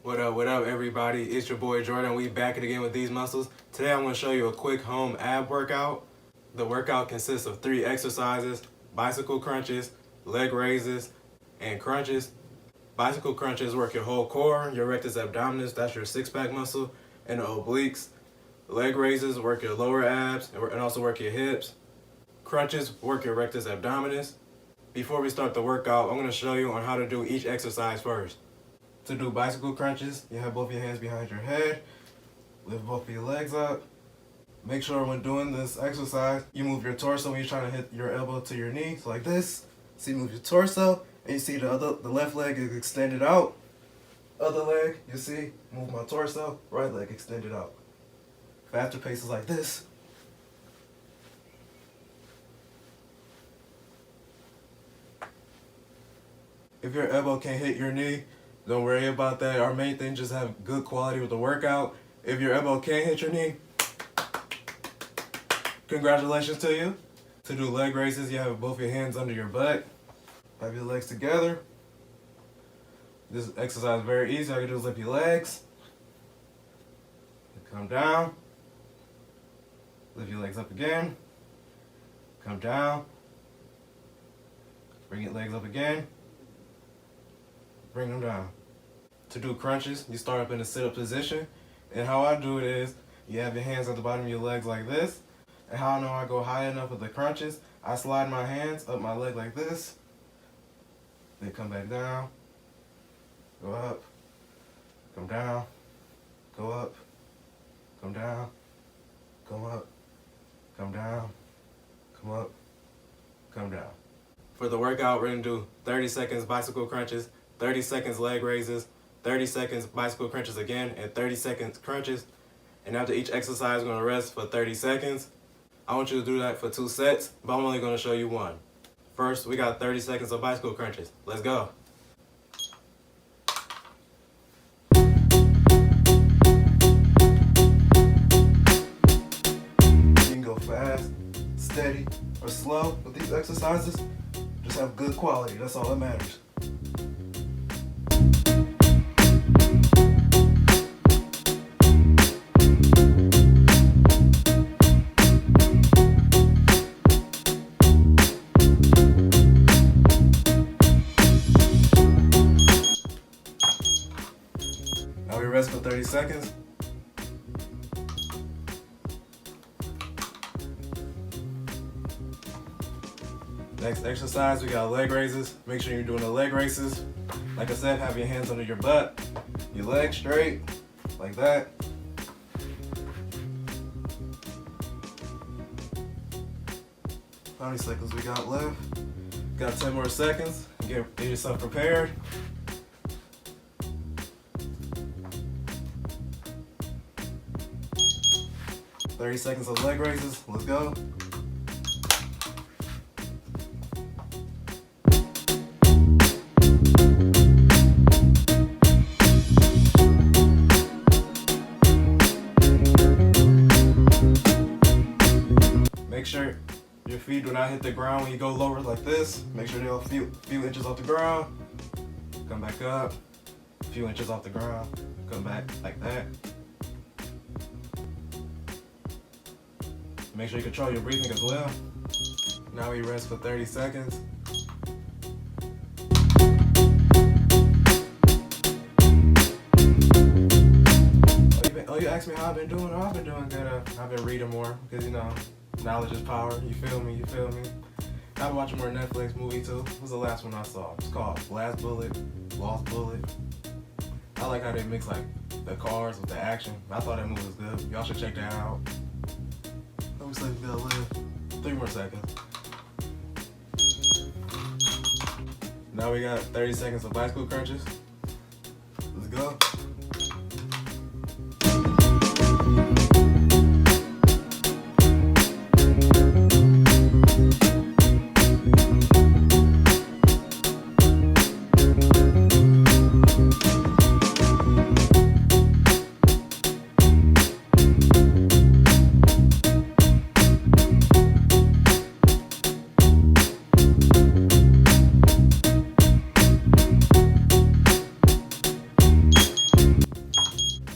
What up, everybody? It's your boy Jordan. We back again with These Muscles. Today I'm going to show you a quick home ab workout. The workout consists of 3 exercises: bicycle crunches, leg raises, and crunches. Bicycle crunches work your whole core, your rectus abdominis, that's your six-pack muscle, and the obliques. Leg raises work your lower abs and also work your hips. Crunches work your rectus abdominis. Before we start the workout, I'm going to show you on how to do each exercise first. To do bicycle crunches, you have both your hands behind your head, lift both of your legs up. Make sure when doing this exercise, you move your torso when you're trying to hit your elbow to your knee, so like this. So you move your torso, and you see the left leg is extended out. Other leg, you see, move my torso, right leg extended out. Faster paces like this. If your elbow can't hit your knee, don't worry about that. Our main thing, just have good quality with the workout. If your elbow can't hit your knee, congratulations to you. To do leg raises, you have both your hands under your butt. Have your legs together. This exercise is very easy. All you do is lift your legs. Come down. Lift your legs up again. Come down. Bring your legs up again. Bring them down. To do crunches, you start up in a sit-up position. And how I do it is, you have your hands at the bottom of your legs like this. And how I know I go high enough with the crunches, I slide my hands up my leg like this. Then come back down. Go up. Come down. Go up. Come down. Come up. Come down. Come up. Come down. For the workout, we're going to do 30 seconds bicycle crunches, 30 seconds leg raises, 30 seconds bicycle crunches again, and 30 seconds crunches. And after each exercise, we're going to rest for 30 seconds. I want you to do that for 2 sets, but I'm only going to show you one. First, we got 30 seconds of bicycle crunches. Let's go. You can go fast, steady, or slow with these exercises. Just have good quality. That's all that matters. Now we rest for 30 seconds. Next exercise, we got leg raises. Make sure you're doing the leg raises. Like I said, have your hands under your butt, your legs straight, like that. How many seconds we got left? Got 10 more seconds. Get yourself prepared. "30 seconds of leg raises. Let's go. Make sure your feet do not hit the ground when you go lower like this. Make sure they're a few inches off the ground. Come back up. A few inches off the ground. Come back like that. Make sure you control your breathing as well. Now we rest for 30 seconds. Oh, you asked me how I've been doing? Oh, I've been doing good. I've been reading more because, knowledge is power. You feel me? I've been watching more Netflix movie too. What was the last one I saw? It's called Lost Bullet. I like how they mix like the cars with the action. I thought that movie was good. Y'all should check that out. Let me see if they'll live. 3 more seconds. Now we got 30 seconds of bicycle crunches. Let's go.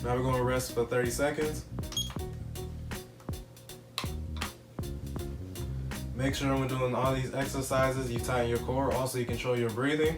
Now we're going to rest for 30 seconds. Make sure when doing all these exercises, you tighten your core. Also, you control your breathing.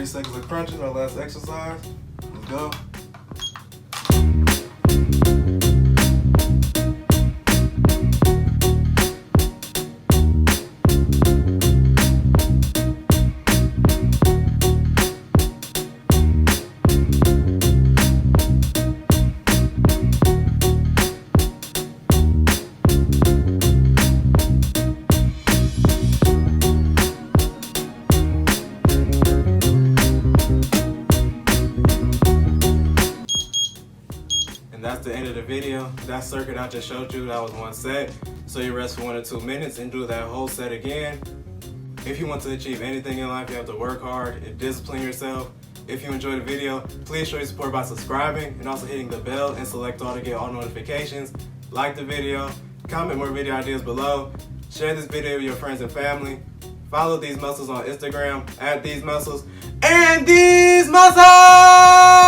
Seconds of crunching, our last exercise. Let's go. And that's the end of the video. That circuit I just showed you, that was one set. So you rest for 1 or 2 minutes and do that whole set again. If you want to achieve anything in life, you have to work hard and discipline yourself. If you enjoyed the video, please show your support by subscribing and also hitting the bell and select all to get all notifications. Like the video, comment more video ideas below, share this video with your friends and family. Follow These Muscles on Instagram @thesemuscles and These Muscles!